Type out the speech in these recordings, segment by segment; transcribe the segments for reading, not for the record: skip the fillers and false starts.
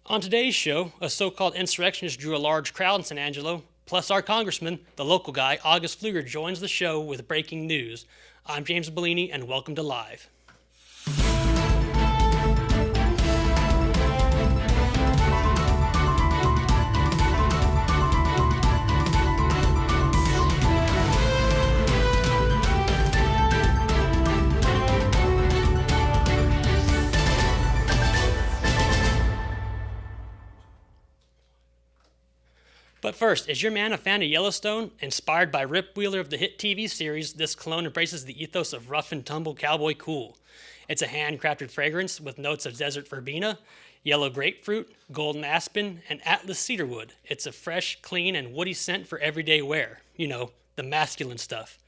On today's show, a so-called insurrectionist drew a large crowd in San Angelo, plus our congressman, the local guy, August Pfluger, joins the show with breaking news. I'm James Bellini, and welcome to Live. But first, is your man a fan of Yellowstone? Inspired by Rip Wheeler of the hit TV series, this cologne embraces the ethos of rough and tumble cowboy cool. It's a handcrafted fragrance with notes of desert verbena, yellow grapefruit, golden aspen, and Atlas cedarwood. It's a fresh, clean, and woody scent for everyday wear. You know, the masculine stuff.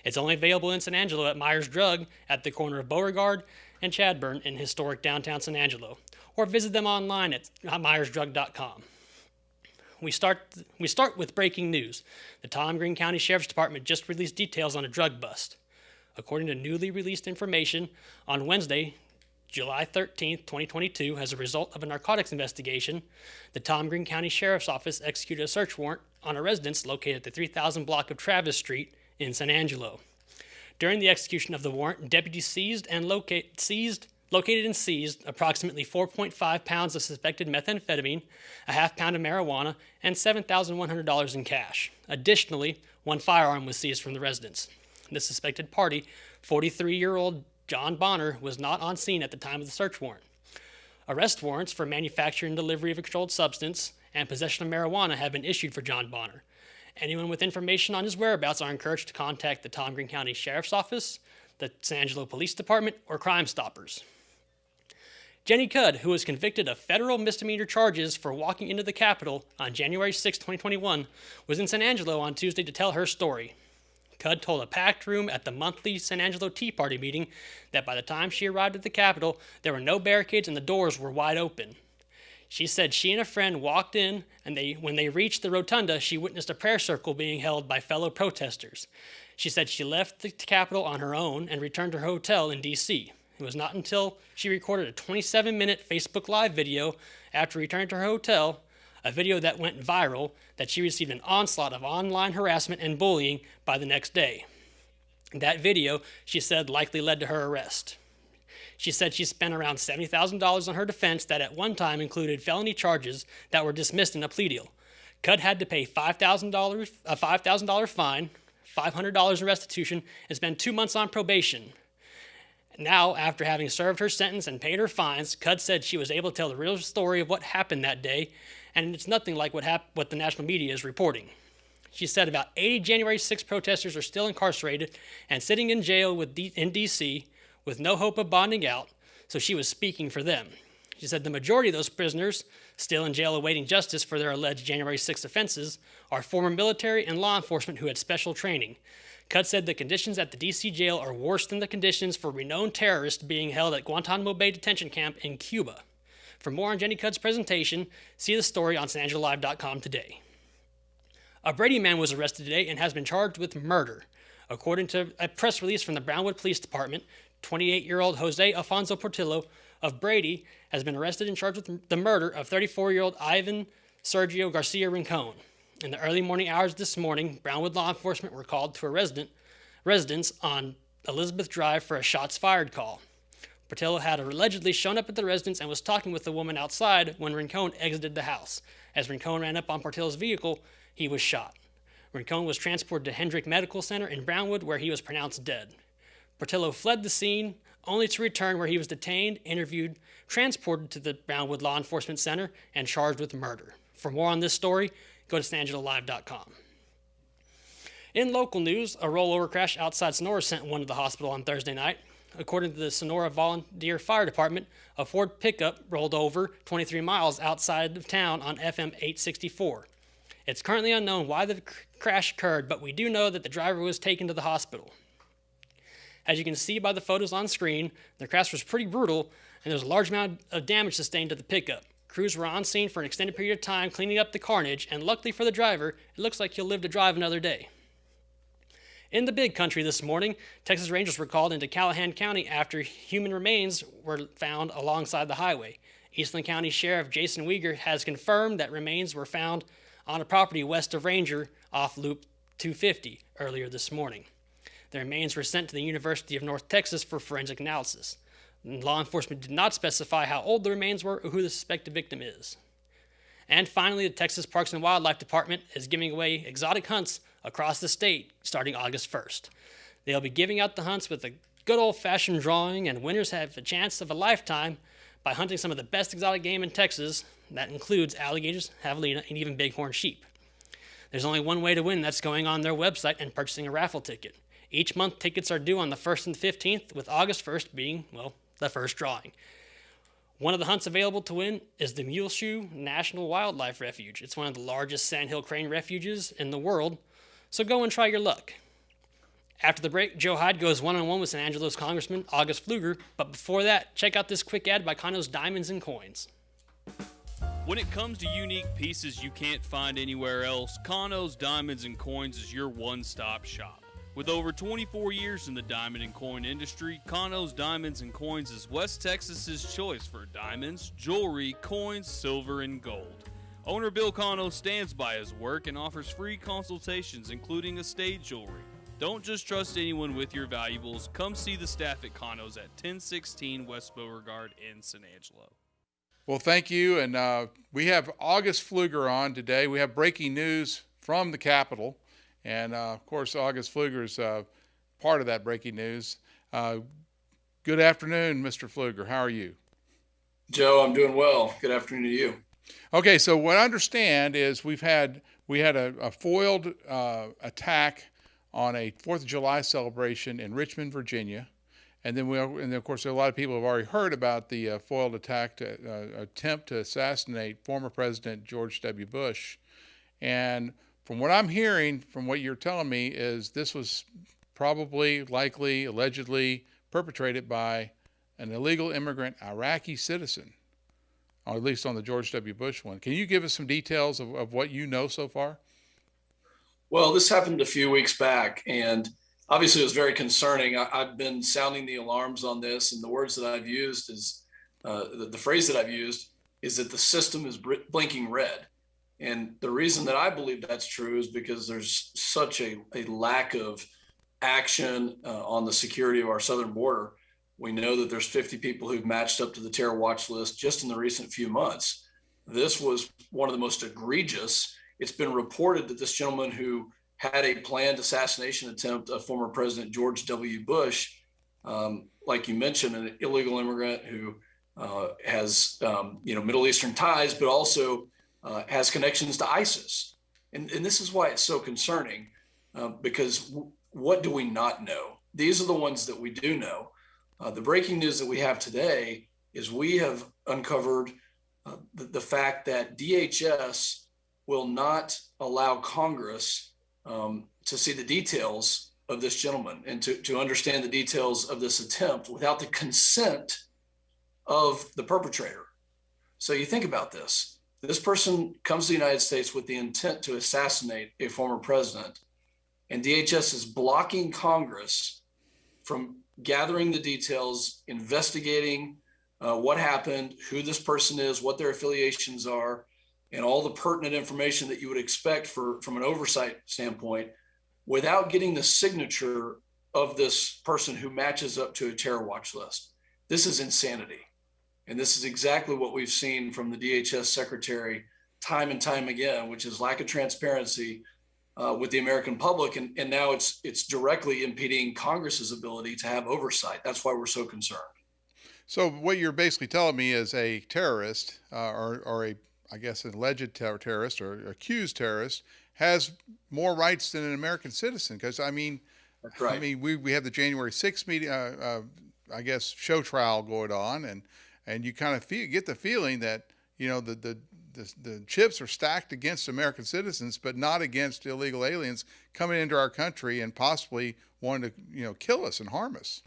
It's only available in San Angelo at Myers Drug at the corner of Beauregard and Chadburn in historic downtown San Angelo. Or visit them online at myersdrug.com. We start with breaking news. The Tom Green County Sheriff's Department just released details on a drug bust. According to newly released information, on Wednesday, July 13, 2022, as a result of a narcotics investigation, the Tom Green County Sheriff's Office executed a search warrant on a residence located at the 3000 block of Travis Street in San Angelo. During the execution of the warrant, deputies located and seized approximately 4.5 pounds of suspected methamphetamine, a half pound of marijuana, and $7,100 in cash. Additionally, one firearm was seized from the residence. The suspected party, 43-year-old John Bonner, was not on scene at the time of the search warrant. Arrest warrants for manufacture and delivery of a controlled substance and possession of marijuana have been issued for John Bonner. Anyone with information on his whereabouts are encouraged to contact the Tom Green County Sheriff's Office, the San Angelo Police Department, or Crime Stoppers. Jenny Cudd, who was convicted of federal misdemeanor charges for walking into the Capitol on January 6, 2021, was in San Angelo on Tuesday to tell her story. Cudd told a packed room at the monthly San Angelo Tea Party meeting that by the time she arrived at the Capitol, there were no barricades and the doors were wide open. She said she and a friend walked in, and when they reached the rotunda, she witnessed a prayer circle being held by fellow protesters. She said she left the Capitol on her own and returned to her hotel in D.C. It was not until she recorded a 27-minute Facebook Live video after returning to her hotel, a video that went viral, that she received an onslaught of online harassment and bullying by the next day. That video, she said, likely led to her arrest. She said she spent around $70,000 on her defense that at one time included felony charges that were dismissed in a plea deal. Cudd had to pay a $5,000 fine, $500 in restitution, and spend 2 months on probation. Now, after having served her sentence and paid her fines, Cudd said she was able to tell the real story of what happened that day, and it's nothing like what the national media is reporting. She said about 80 January 6 protesters are still incarcerated and sitting in jail in D.C. with no hope of bonding out, so she was speaking for them. She said the majority of those prisoners, still in jail awaiting justice for their alleged January 6 offenses, are former military and law enforcement who had special training. Cudd said the conditions at the D.C. jail are worse than the conditions for renowned terrorists being held at Guantanamo Bay Detention Camp in Cuba. For more on Jenny Cudd's presentation, see the story on SanAngeloLive.com today. A Brady man was arrested today and has been charged with murder. According to a press release from the Brownwood Police Department, 28-year-old Jose Alfonso Portillo of Brady has been arrested and charged with the murder of 34-year-old Ivan Sergio Garcia Rincon. In the early morning hours this morning, Brownwood law enforcement were called to a residence on Elizabeth Drive for a shots fired call. Portillo had allegedly shown up at the residence and was talking with the woman outside when Rincon exited the house. As Rincon ran up on Portillo's vehicle, he was shot. Rincon was transported to Hendrick Medical Center in Brownwood, where he was pronounced dead. Portillo fled the scene, only to return where he was detained, interviewed, transported to the Brownwood Law Enforcement Center, and charged with murder. For more on this story, go to SanAngeloLive.com. In local news, a rollover crash outside Sonora sent one to the hospital on Thursday night. According to the Sonora Volunteer Fire Department, a Ford pickup rolled over 23 miles outside of town on FM 864. It's currently unknown why the crash occurred, but we do know that the driver was taken to the hospital. As you can see by the photos on screen, the crash was pretty brutal, and there was a large amount of damage sustained to the pickup. Crews were on scene for an extended period of time cleaning up the carnage, and luckily for the driver, it looks like he'll live to drive another day. In the big country this morning, Texas Rangers were called into Callahan County after human remains were found alongside the highway. Eastland County Sheriff Jason Weger has confirmed that remains were found on a property west of Ranger off Loop 250 earlier this morning. The remains were sent to the University of North Texas for forensic analysis. Law enforcement did not specify how old the remains were or who the suspected victim is. And finally, the Texas Parks and Wildlife Department is giving away exotic hunts across the state starting August 1st. They'll be giving out the hunts with a good old-fashioned drawing, and winners have a chance of a lifetime by hunting some of the best exotic game in Texas. That includes alligators, javelina, and even bighorn sheep. There's only one way to win. That's going on their website and purchasing a raffle ticket. Each month, tickets are due on the 1st and 15th, with August 1st being, well, the first drawing. One of the hunts available to win is the Muleshoe National Wildlife Refuge. It's one of the largest sandhill crane refuges in the world, so go and try your luck. After the break, Joe Hyde goes one-on-one with San Angelo's Congressman August Pfluger, but before that, check out this quick ad by Kano's Diamonds and Coins. When it comes to unique pieces you can't find anywhere else, Kano's Diamonds and Coins is your one-stop shop. With over 24 years in the diamond and coin industry, Kano's Diamonds and Coins is West Texas's choice for diamonds, jewelry, coins, silver, and gold. Owner Bill Kano stands by his work and offers free consultations, including estate jewelry. Don't just trust anyone with your valuables. Come see the staff at Kano's at 1016 West Beauregard in San Angelo. Well, thank you. And we have August Pfluger on today. We have breaking news from the Capitol. And, of course, August Pfluger is part of that breaking news. Good afternoon, Mr. Pfluger. How are you? Joe, I'm doing well. Good afternoon to you. Okay, so what I understand is we had a foiled attack on a 4th of July celebration in Richmond, Virginia. And then, of course, a lot of people have already heard about the foiled attack attempt to assassinate former President George W. Bush. And from what I'm hearing, from what you're telling me, is this was probably, likely, allegedly perpetrated by an illegal immigrant Iraqi citizen, or at least on the George W. Bush one. Can you give us some details of what you know so far? Well, this happened a few weeks back, and obviously it was very concerning. I've been sounding the alarms on this, and the words that I've used is, the phrase that I've used is that the system is blinking red. And the reason that I believe that's true is because there's such a lack of action on the security of our southern border. We know that there's 50 people who've matched up to the terror watch list just in the recent few months. This was one of the most egregious. It's been reported that this gentleman who had a planned assassination attempt of former President George W. Bush, like you mentioned, an illegal immigrant who has Middle Eastern ties, but also has connections to ISIS. And this is why it's so concerning, because what do we not know? These are the ones that we do know. The breaking news that we have today is we have uncovered the fact that DHS will not allow Congress to see the details of this gentleman and to understand the details of this attempt without the consent of the perpetrator. So you think about this. This person comes to the United States with the intent to assassinate a former president, and DHS is blocking Congress from gathering the details, investigating what happened, who this person is, what their affiliations are, and all the pertinent information that you would expect from an oversight standpoint, without getting the signature of this person who matches up to a terror watch list. This is insanity. And this is exactly what we've seen from the DHS secretary time and time again, which is lack of transparency with the American public. And now it's directly impeding Congress's ability to have oversight. That's why we're so concerned. So what you're basically telling me is a terrorist or I guess an alleged terrorist or accused terrorist has more rights than an American citizen. Because I mean, that's right. I mean, we have the January 6th meeting, I guess, show trial going on, and you kind of get the feeling that, you know, the chips are stacked against American citizens, but not against illegal aliens coming into our country and possibly wanting to, you know, kill us and harm us.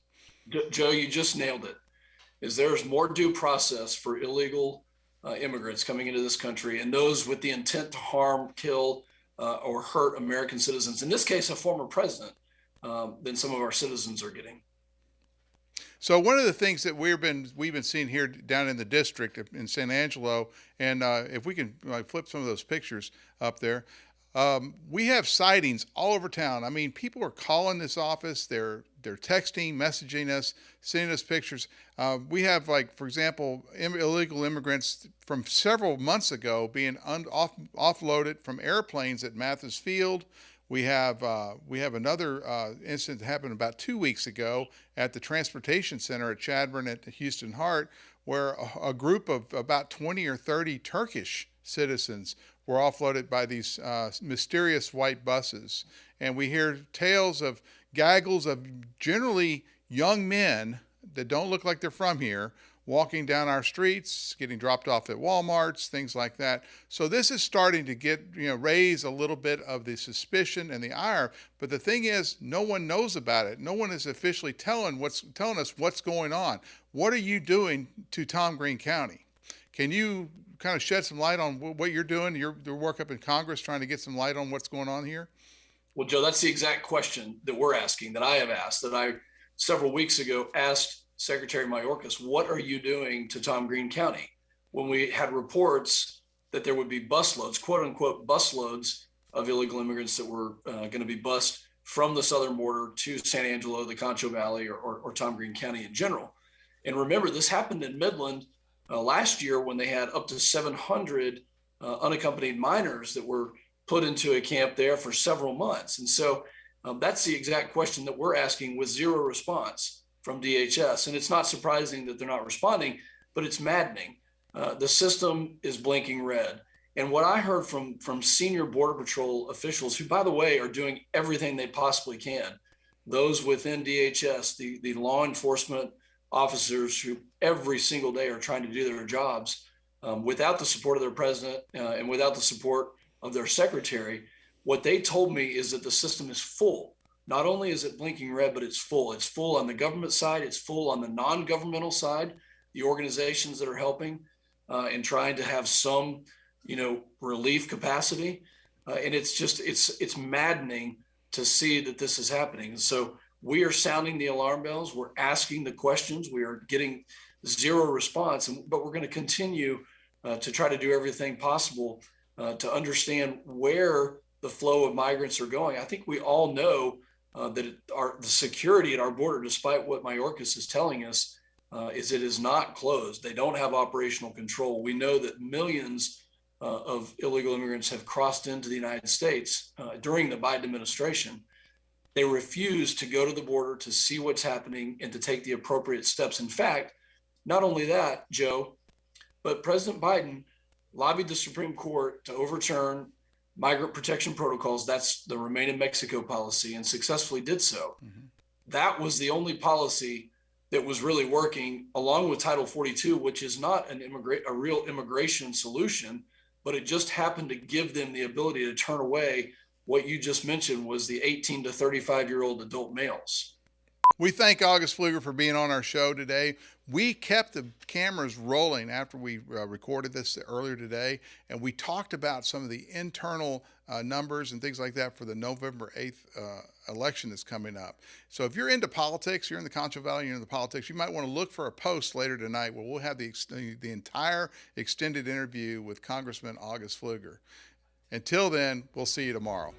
Joe, you just nailed it. There's more due process for illegal immigrants coming into this country and those with the intent to harm, kill, or hurt American citizens, in this case, a former president, than some of our citizens are getting. So one of the things that we've been seeing here down in the district in San Angelo, and if we can flip some of those pictures up there, we have sightings all over town. I mean, people are calling this office. They're texting, messaging us, sending us pictures. We have, like, for example, illegal immigrants from several months ago being offloaded from airplanes at Mathis Field. We have another incident that happened about 2 weeks ago at the transportation center at Chadbourne at Houston Hart, where a group of about 20 or 30 Turkish citizens were offloaded by these mysterious white buses. And we hear tales of gaggles of generally young men that don't look like they're from here walking down our streets, getting dropped off at Walmarts, things like that. So this is starting to get, raise a little bit of the suspicion and the ire. But the thing is, no one knows about it. No one is officially telling us what's going on. What are you doing to Tom Green County? Can you kind of shed some light on what you're doing, your work up in Congress, trying to get some light on what's going on here? Well, Joe, that's the exact question that we're asking, that I have asked, that I several weeks ago asked Secretary Mayorkas, what are you doing to Tom Green County? When we had reports that there would be busloads, quote unquote, busloads of illegal immigrants that were going to be bused from the southern border to San Angelo, the Concho Valley, or Tom Green County in general. And remember, this happened in Midland last year when they had up to 700 unaccompanied minors that were put into a camp there for several months. And so that's the exact question that we're asking, with zero response from DHS. And it's not surprising that they're not responding, but it's maddening. The system is blinking red. And what I heard from senior Border Patrol officials, who, by the way, are doing everything they possibly can, those within DHS, the law enforcement officers who every single day are trying to do their jobs without the support of their president and without the support of their secretary, what they told me is that the system is full. Not only is it blinking red, but it's full. It's full on the government side. It's full on the non-governmental side, the organizations that are helping and trying to have some, relief capacity. And it's maddening to see that this is happening. And so we are sounding the alarm bells. We're asking the questions. We are getting zero response, but we're going to continue to try to do everything possible to understand where the flow of migrants are going. I think we all know that the security at our border, despite what Mayorkas is telling us, is it is not closed. They don't have operational control. We know that millions of illegal immigrants have crossed into the United States during the Biden administration. They refuse to go to the border to see what's happening and to take the appropriate steps. In fact, not only that, Joe, but President Biden lobbied the Supreme Court to overturn migrant protection protocols. That's the Remain in Mexico policy, and successfully did so. Mm-hmm. That was the only policy that was really working, along with Title 42, which is not a real immigration solution, but it just happened to give them the ability to turn away what you just mentioned was the 18 to 35-year-old adult males. We thank August Pfluger for being on our show today. We kept the cameras rolling after we recorded this earlier today, and we talked about some of the internal numbers and things like that for the November 8th election that's coming up. So if you're into politics, you're in the Concho Valley, you're into politics, you might want to look for a post later tonight where we'll have the entire extended interview with Congressman August Pfluger. Until then, we'll see you tomorrow.